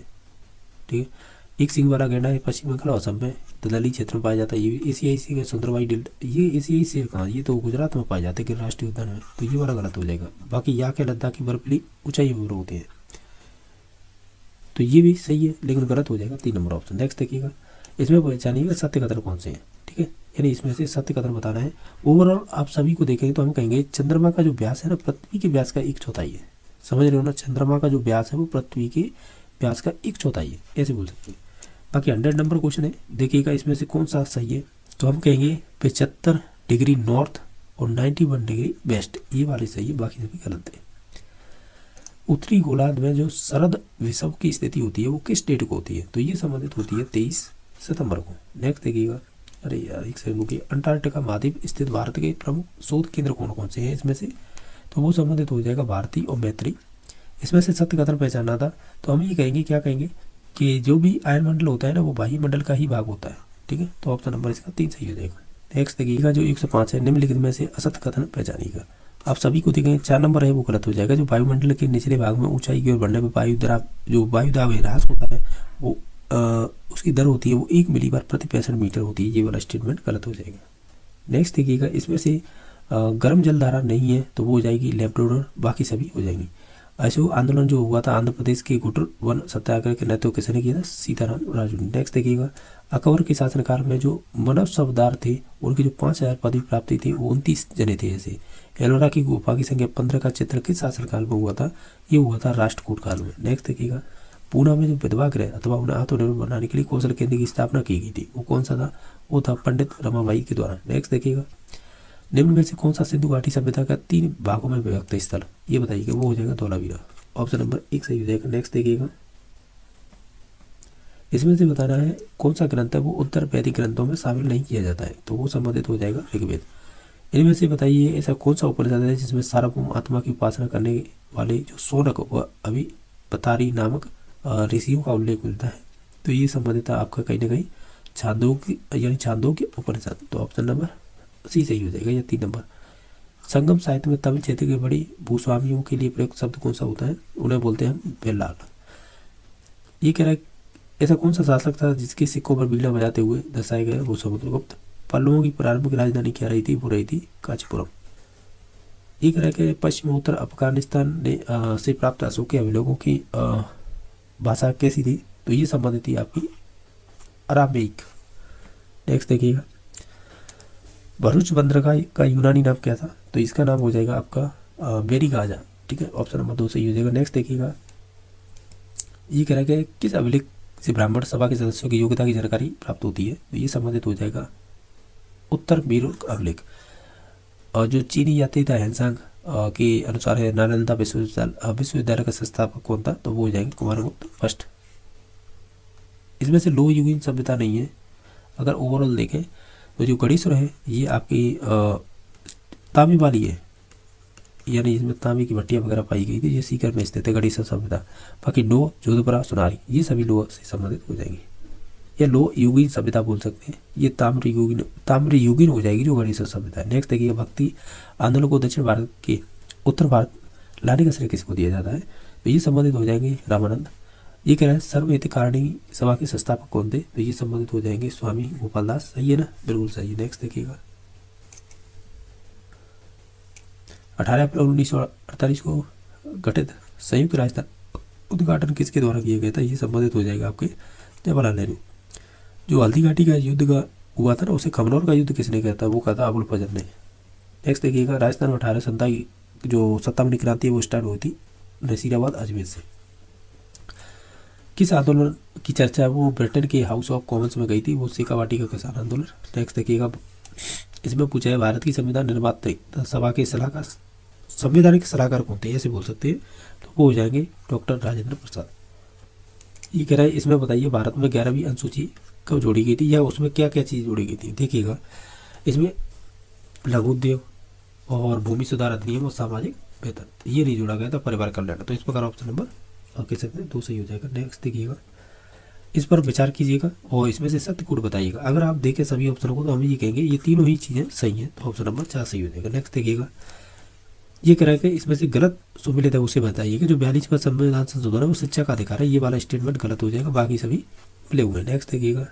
ठीक है, एक सिंह वाला गैंडा है पश्चिम बंगाल और असम में दलदली क्षेत्र में पाया जाता है। ये एशियाई सिंह है सुंदरबाई डेल्टा, ये एशियाई सिंह कहाँ, ये तो गुजरात में पाए जाते हैं कि राष्ट्रीय उद्यान में, तो ये वाला गलत हो जाएगा। बाकी यहाँ के लद्दाख की बर्फीली ऊंचाई पर होती है, तो ये भी सही है, लेकिन गलत हो जाएगा 3 नंबर ऑप्शन। नेक्स्ट देखिएगा, इसमें पहचानिएगा सत्य कथन कौन से हैं। ठीक है, यानी इसमें से सत्य कथन बताना है। ओवरऑल आप सभी को देखेंगे तो हम कहेंगे चंद्रमा का जो व्यास है ना, पृथ्वी के व्यास का 1/4 है। समझ रहे हो ना, चंद्रमा का जो व्यास है वो पृथ्वी के व्यास का 1/4 है, ऐसे बोल सकते हैं। बाकी 100 नंबर क्वेश्चन है, देखिएगा इसमें से कौन सा सही है, तो हम कहेंगे 75 डिग्री नॉर्थ और 91 डिग्री वेस्ट, ये वाली सही है, बाकी सभी गलत है। उत्तरी गोलार्ध में जो शरद विषुव की स्थिति होती है वो किस डेट को होती है, तो ये संबंधित होती है 23 सितंबर को। नेक्स्ट देखिएगा, अरे यार एक सेकंड रुकिए, अंटार्कटिका महाद्वीप स्थित भारत के प्रमुख शोध केंद्र कौन कौन से हैं इसमें से, तो वो संबंधित हो जाएगा भारती और मैत्री। इसमें से सत्य कथन पहचानना था, तो हम ये कहेंगे, क्या कहेंगे कि जो भी आयन मंडल होता है ना वो बाह्य मंडल का ही भाग होता है, ठीक है। तो ऑप्शन नंबर इसका 3 सही हो जाएगा। नेक्स्ट देखिएगा जो 105 है, निम्नलिखित में से असत्य कथन पहचानिएगा। आप सभी को देखें 4 नंबर है वो गलत हो जाएगा। जो वायुमंडल के निचले भाग में ऊंचाई की ओर बढ़ने में वायु दाब ह्रास होता है वो उसकी दर होती है वो 1 मिलीबार प्रति 65 मीटर होती है। ये वाला स्टेटमेंट गलत हो जाएगा। नेक्स्ट देखिएगा इसमें से गर्म जल धारा नहीं है तो वो हो जाएगी लेब्राडोर, बाकी सभी हो जाएंगी। असहयोग आंदोलन जो हुआ था आंध्र प्रदेश के गुटर वन सत्याग्रह के नेतृत्व किसने किया था? सीताराम राजू ने। नेक्स्ट देखिएगा अकबर के शासनकाल में जो मानव सरदार थे उनकी जो 5000 पदवी प्राप्ति थी वो 29 जने थे। ऐसे एलोरा की गुफा की संख्या 15 का चित्र किस शासनकाल में हुआ था? ये हुआ था राष्ट्रकूट काल में। नेक्स्ट देखिएगा पूना में जो विधवा गृह अथवा उन्हें आत्मनिर्भर बनाने के लिए कौशल केंद्र की स्थापना की गई थी वो कौन सा था? वो था पंडित रमाबाई के द्वारा। नेक्स्ट देखिएगा निम्न में से कौन सा सिंधु घाटी सभ्यता का 3 भागों में विभक्त स्थल? ये बताइएगा। वो हो जाएगा धौलावीरा। ऑप्शन नंबर 1 सही हो जाएगा। नेक्स्ट देखिएगा इसमें से बताना है कौन सा ग्रंथ है वो उत्तर वैदिक ग्रंथों में शामिल नहीं किया जाता है, तो वो संबंधित हो जाएगा ऋग्वेद। इनमें से बताइए ऐसा कौन सा उपनिषद है जिसमें सार्वभौम आत्मा की उपासना करने वाले जो शौनक व अभिपतारी नामक ऋषियों का उल्लेख मिलता है? तो ये संबंधित है आपका कहीं ना कहीं छांदोग्य यानी छांदोग्य उपनिषद। तो ऑप्शन नंबर सी सही हो जाएगा। या 3 नंबर संगम साहित्य में तमिल क्षेत्र के बड़े भूस्वामियों के लिए प्रयुक्त शब्द कौन सा होता है? उन्हें बोलते हैं बेल्लाल। ये कह रहा है ऐसा कौन सा शासक था जिसके सिक्कों पर बीड़ा बजाते हुए दर्शाए गए? वो समुद्रगुप्त। पल्लवों की प्रारंभिक राजधानी क्या रही थी? वो रही थी कांचीपुरम। ये कह रहा है कि पश्चिमोत्तर अफगानिस्तान ने से प्राप्त अशोक के अभिलेखों की भाषा कैसी थी? तो ये संबंधित थी आपकी अरामेइक। नेक्स्ट देखिएगा भरूच बंदरगाह का यूनानी नाम क्या था? तो इसका नाम हो जाएगा आपका बेरीगाजा, ठीक है। ऑप्शन नंबर 2 सही हो जाएगा। नेक्स्ट देखिएगा ये कह रहा है कि किस अभिलेख से ब्राह्मण सभा के सदस्यों की योग्यता की जानकारी प्राप्त होती है? तो ये संबंधित हो जाएगा उत्तर मेरुक अभिलेख। और जो चीनी यात्री था हैंसांग के अनुसार है नालंदा विश्वविद्यालय का संस्थापक कौन था? तो वो हो जाएंगे कुमारगुप्त फर्स्ट। इसमें से लो युगीन सभ्यता नहीं है। अगर ओवरऑल देखें तो जो गणेश्वर है ये आपकी तांबे वाली है, यानी इसमें तांबे की भट्टियाँ वगैरह पाई गई थी। ये सीकर में स्थित है गणेश्वर सभ्यता। बाकी लो जोधपुरा सोनारी ये सभी लो से संबंधित हो जाएंगे या लो युगीन सभ्यता बोल सकते हैं। ये ताम्र युगीन हो जाएगी जो गणेश्वर सभ्यता है। नेक्स्ट देखिए भक्ति आंदोलन को दक्षिण भारत के उत्तर भारत लाने का श्रेय किसको दिया जाता है? तो ये संबंधित हो जाएंगे रामानंद। ये कह रहा है सर्वहितकारिणी सभा के संस्थापक कौन थे? तो ये संबंधित हो जाएंगे स्वामी गोपाल दास। सही है ना? बिल्कुल सही है। नेक्स्ट देखिएगा 18 अप्रैल 1948 को गठित संयुक्त राष्ट्र उद्घाटन किसके द्वारा किया गया था? ये संबंधित हो जाएगा आपके जवाहरलाल नेहरू। जो हल्दी घाटी का युद्ध का हुआ था ना उसे खमनौर का युद्ध किसने किया था? वो कहा था अबुल फजल ने। नेक्स्ट देखिएगा राजस्थान में 1857 जो सत्तावनी क्रांति है वो स्टार्ट हुई थी नसीराबाद अजमेर से। किस आंदोलन की चर्चा वो ब्रिटेन के हाउस ऑफ कॉमन्स में गई थी? वो शेखावाटी का किसान आंदोलन। नेक्स्ट देखिएगा इसमें पूछा है भारत की संविधान निर्माता सभा के सलाहकार संवैधानिक सलाहकार कौन थे? ऐसे बोल सकते हैं। तो वो हो जाएंगे डॉक्टर राजेंद्र प्रसाद। ये कह रहा है इसमें बताइए भारत में 11वीं अनुसूची कब जोड़ी गई थी या उसमें क्या क्या चीज़ जोड़ी गई थी? देखिएगा इसमें लघु उद्योग और भूमि सुधार अधिनियम और सामाजिक वेतन ये नहीं जोड़ा गया था, परिवार कल्याण। तो इस प्रकार ऑप्शन नंबर कह सकते हैं 2 सही हो जाएगा। नेक्स्ट देखिएगा इस पर विचार कीजिएगा और इसमें से सत्य कूट बताइएगा। अगर आप देखें सभी ऑप्शनों को तो हम ये कहेंगे ये तीनों ही चीज़ें सही हैं। तो ऑप्शन नंबर 4 सही हो जाएगा। नेक्स्ट देखिएगा ये कह रहा है कि इसमें से गलत सुमिलित है उसे बताइएगा। जो 42वां संविधान संशोधन है वो शिक्षा का अधिकार है, ये वाला स्टेटमेंट गलत हो जाएगा, बाकी सभी मिले हुए हैं। नेक्स्ट देखिएगा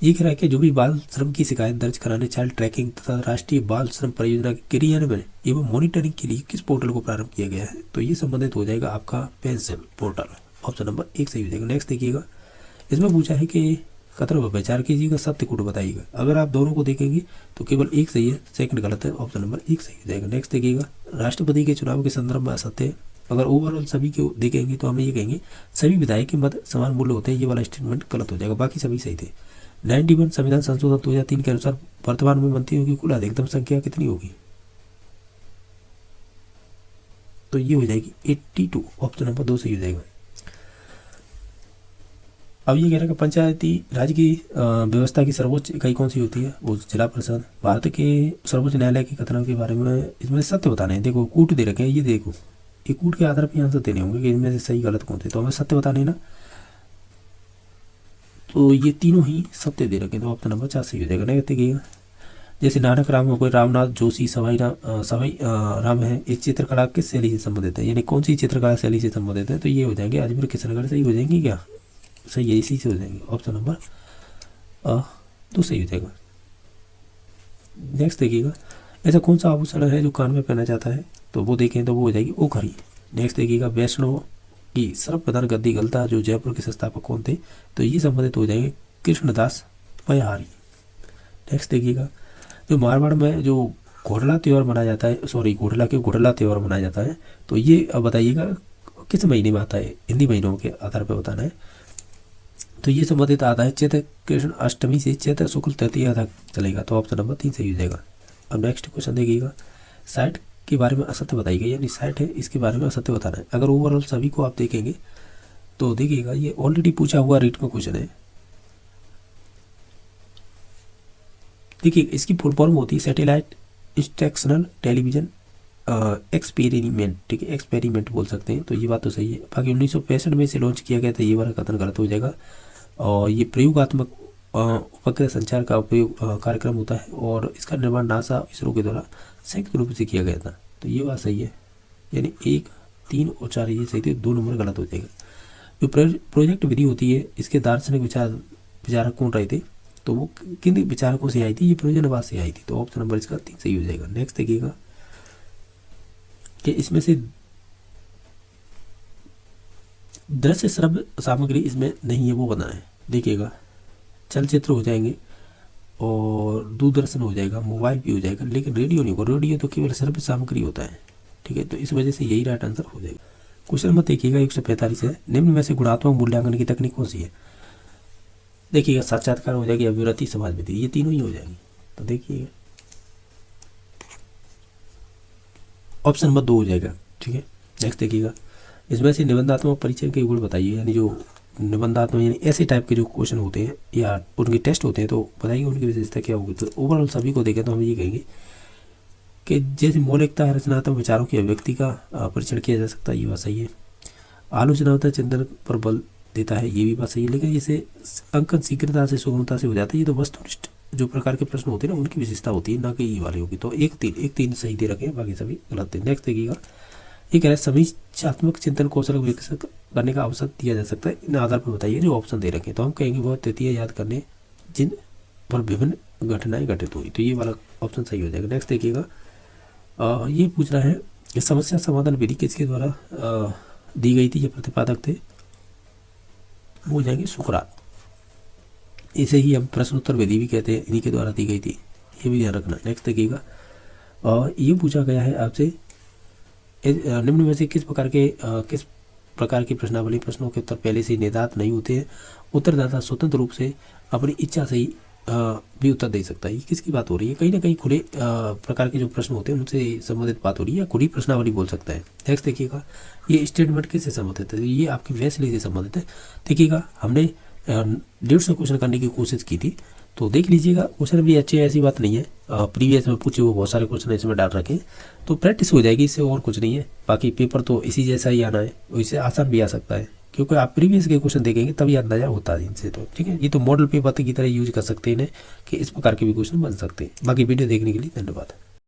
ये कह रहा है कि जो भी बाल श्रम की शिकायत दर्ज कराने चाइल्ड ट्रैकिंग तथा राष्ट्रीय बाल श्रम परियोजना के क्रियान्वयन एवं मॉनिटरिंग के लिए किस पोर्टल को प्रारंभ किया गया है? तो ये संबंधित हो जाएगा आपका पेंशन पोर्टल। ऑप्शन नंबर 1 सही हो जाएगा। नेक्स्ट देखिएगा इसमें पूछा है कि कतर पर विचार कीजिएगा, सत्य कूट बताइएगा। अगर आप दोनों को देखेंगे तो केवल 1 सही है, सेकंड गलत है। ऑप्शन नंबर 1 सही हो जाएगा। नेक्स्ट देखिएगा राष्ट्रपति के चुनाव के संदर्भ में असत्य है। अगर ओवरऑल सभी को देखेंगे तो हमें ये कहेंगे सभी विधायक के मत समान मूल्य होते हैं, ये वाला स्टेटमेंट गलत हो जाएगा, बाकी सभी सही थे। 91 संविधान संशोधन 2003 के अनुसार वर्तमान में मंत्रियों की कुल अधिकतम संख्या कितनी होगी? तो ये हो जाएगी 82। ऑप्शन नंबर 2 सही हो जाएगा। अब ये कह रहा है कि पंचायती राज की व्यवस्था की सर्वोच्च इकाई कौन सी होती है? वो जिला परिषद। भारत के सर्वोच्च न्यायालय के कथनों के बारे में इसमें सत्य बताने हैं। देखो कूट दे रखे हैं, ये देखो ये कूट के आधार पर आंसर देने होंगे कि इनमें से सही गलत कौन थे। तो हमें सत्य बताने ना तो ये तीनों ही सत्य दे रखे, तो ऑप्शन नंबर 4 सही हो जाएगा। नेक्स्ट देखिएगा, जैसे नानक राम हो गए, रामनाथ जोशी, सवाई राम है, इस चित्रकला किस शैली से संबंधित है, यानी कौन सी चित्रकला शैली से संबंधित है, तो ये हो जाएंगे अजमेर किशनगढ़ सही हो जाएंगी क्या, सही है, इसी से हो जाएंगे, ऑप्शन नंबर 2 सही हो जाएगा। नेक्स्ट देखिएगा, ऐसा कौन सा आभूषण है जो कान में पहना जाता है, तो वो देखें तो वो हो जाएगी ओखरी। नेक्स्ट देखिएगा, वैष्णव की सर्वप्रधान गद्दी गलता जो जयपुर के संस्थापक कौन थे, तो ये संबंधित हो जाएंगे कृष्णदास पयहारी। नेक्स्ट देखिएगा, जो मारवाड़ में जो घोड़ला त्यौहार मनाया जाता है, घोड़ला त्यौहार मनाया जाता है, तो ये अब बताइएगा किस महीने में आता है, हिंदी महीनों के आधार पर बताना है। तो ये संबंधित आता है चैत्र कृष्ण अष्टमी से चैत्र शुक्ल तृतीया तक चलेगा, तो ऑप्शन नंबर 3 सही हो जाएगा। अब नेक्स्ट क्वेश्चन देखिएगा, साइट के बारे में असत्य बताइएगा, यानी साइट है इसके बारे में असत्य बताना है। अगर ओवरऑल सभी को आप देखेंगे तो देखिएगा ये ऑलरेडी पूछा हुआ रीट में क्वेश्चन है। देखिए इसकी फुल फॉर्म होती है सैटेलाइट इंस्ट्रक्शनल टेलीविजन एक्सपेरिमेंट, ठीक है, एक्सपेरिमेंट बोल सकते हैं, तो ये बात तो सही है। बाकी 1965 में इसे लॉन्च किया गया था, ये वाला कथन गलत हो जाएगा। और ये प्रयोगात्मक उपग्रह संचार का उपयोग कार्यक्रम होता है और इसका निर्माण नासा इसरो के द्वारा संयुक्त रूप से किया गया था, तो ये बात सही है, यानी 1, 3 और 4 ये सही थे, 2 नंबर गलत हो जाएगा। जो प्रोजेक्ट विधि होती है इसके दार्शनिक विचारक कौन रहे थे, तो वो किन विचारकों से आई थी, ये प्रयोजनवाद से आई थी, तो ऑप्शन नंबर इसका 3 सही हो जाएगा। नेक्स्ट देखिएगा कि इसमें से दृश्य श्रव्य सामग्री इसमें नहीं है, वो बताना है। देखिएगा चलचित्र हो जाएंगे और दूरदर्शन हो जाएगा, मोबाइल भी हो जाएगा, लेकिन रेडियो नहीं होगा, रेडियो तो केवल श्रव्य सामग्री होता है, ठीक है, तो इस वजह से यही राइट आंसर हो जाएगा। क्वेश्चन नंबर देखिएगा 145 है, निम्न में से गुणात्मक मूल्यांकन की तकनीक कौन सी है। देखिएगा साक्षात्कार हो जाएगी, अभिव्यक्ति, समाज विधि, ये तीनों ही हो जाएंगी, तो देखिएगा ऑप्शन नंबर 2 हो जाएगा, ठीक है। नेक्स्ट देखिएगा, इसमें से निबंधात्मक परिचय के गुण बताइए, यानी जो निबंधात्मक यानी ऐसे टाइप के जो क्वेश्चन होते हैं या उनके टेस्ट होते हैं, तो बताइए उनकी विशेषता क्या होगी। तो ओवरऑल सभी को देखें तो हम ये कहेंगे कि जैसे मौलिकता रचनात्मक विचारों की अभिव्यक्ति का परीक्षण किया जा सकता है, ये बात सही है। आलोचनात्मक चिंतन पर बल देता है, ये भी बात सही है, लेकिन जैसे अंकन शीघ्रता से सुगमता से हो जाता है, ये तो वस्तुनिष्ठ जो प्रकार के प्रश्न होते हैं ना उनकी विशेषता होती है, ना कि ये वाली होगी, तो 1-3 सही दे रखे हैं, बाकी सभी गलत है। नेक्स्ट देखिएगा, ये कह रहा है समीक्षात्मक चिंतन कौशल विकसित करने का अवसर दिया जा सकता है, इन आधार पर बताइए जो ऑप्शन दे रखे हैं, तो हम कहेंगे वह तृतीय याद करने जिन पर विभिन्न घटनाएं घटित हुई, तो ये वाला ऑप्शन सही हो जाएगा। नेक्स्ट देखिएगा, ये पूछ रहा है कि समस्या समाधान विधि किसके द्वारा दी गई थी, ये प्रतिपादक थे, वो हो जाएंगे सुकरात, इसे ही हम प्रश्न उत्तर विधि भी कहते हैं, इन्हीं के द्वारा दी गई थी, ये भी ध्यान रखना। नेक्स्ट देखिएगा, ये पूछा गया है आपसे निम्न में से किस प्रकार की प्रश्नावली प्रश्नों के उत्तर पहले से निर्धारित नहीं होते हैं, उत्तरदाता स्वतंत्र रूप से अपनी इच्छा से ही भी उत्तर दे सकता है। ये किसकी बात हो रही है, कहीं ना कहीं खुले प्रकार के जो प्रश्न होते हैं उनसे संबंधित बात हो रही है, या खुली प्रश्नावली बोल सकता है। नेक्स्ट देखिएगा, ये स्टेटमेंट किससे संबंधित है, ये आपकी वैसली से संबंधित है। देखिएगा हमने 150 क्वेश्चन करने की कोशिश की थी, तो देख लीजिएगा क्वेश्चन भी अच्छे, ऐसी बात नहीं है, प्रीवियस में पूछे हुए बहुत सारे क्वेश्चन इसमें डाल रखे हैं, तो प्रैक्टिस हो जाएगी, इससे और कुछ नहीं है। बाकी पेपर तो इसी जैसा ही आना है, इससे आसान भी आ सकता है, क्योंकि आप प्रीवियस के क्वेश्चन देखेंगे तभी अंदाजा होता है इनसे, तो ठीक है, ये तो मॉडल पेपर की तरह यूज कर सकते हैं इन्हें, कि इस प्रकार के भी क्वेश्चन बन सकते हैं। बाकी वीडियो देखने के लिए धन्यवाद।